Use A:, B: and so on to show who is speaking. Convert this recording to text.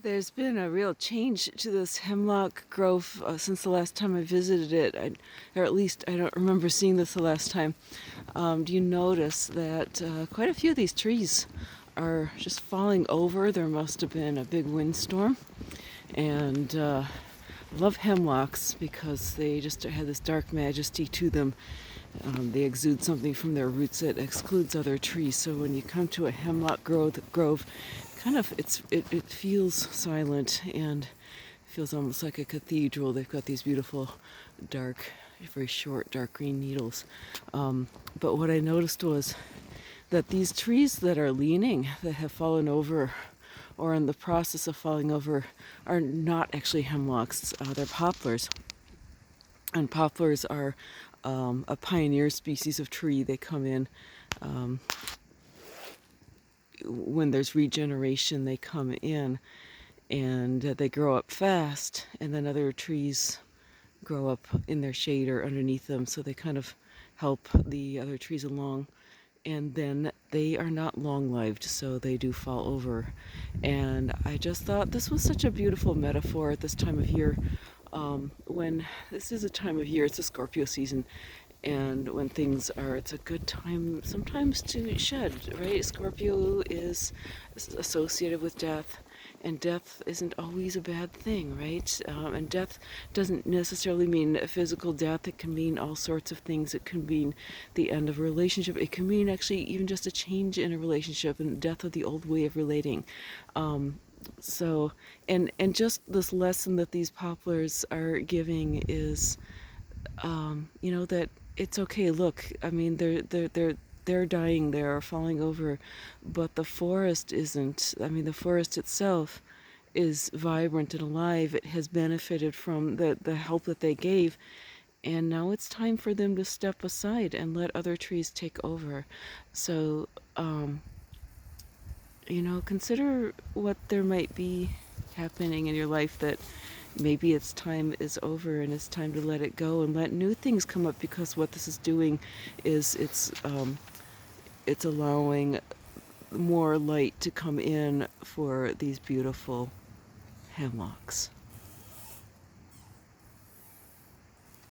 A: There's been a real change to this hemlock grove since the last time I visited it, or at least I don't remember seeing this the last time. Do you notice that quite a few of these trees are just falling over? There must have been a big windstorm, and I love hemlocks because they just have this dark majesty to them. They exude something from their roots that excludes other trees. So when you come to a hemlock grove, kind of it feels silent and feels almost like a cathedral. They've got these beautiful dark, very short dark green needles. But what I noticed was that these trees that are leaning, that have fallen over or in the process of falling over, are not actually hemlocks. They're poplars. And poplars are a pioneer species of tree. They come in when there's regeneration, they come in and they grow up fast, and then other trees grow up in their shade or underneath them, so they kind of help the other trees along. And then they are not long-lived, so they do fall over. And I just thought this was such a beautiful metaphor at this time of year. When this is a time of year, it's a Scorpio season, and when things are, it's a good time sometimes to shed, right? Scorpio is associated with death, and death isn't always a bad thing, right? And death doesn't necessarily mean a physical death. It can mean all sorts of things. It can mean the end of a relationship. It can mean actually even just a change in a relationship and death of the old way of relating. So, and just this lesson that these poplars are giving is, that it's okay. Look, I mean, they're dying, they're falling over, but the forest isn't. I mean, the forest itself is vibrant and alive. It has benefited from the help that they gave, and now it's time for them to step aside and let other trees take over. So, consider what there might be happening in your life that maybe its time is over and it's time to let it go and let new things come up, because what this is doing is it's allowing more light to come in for these beautiful hemlocks.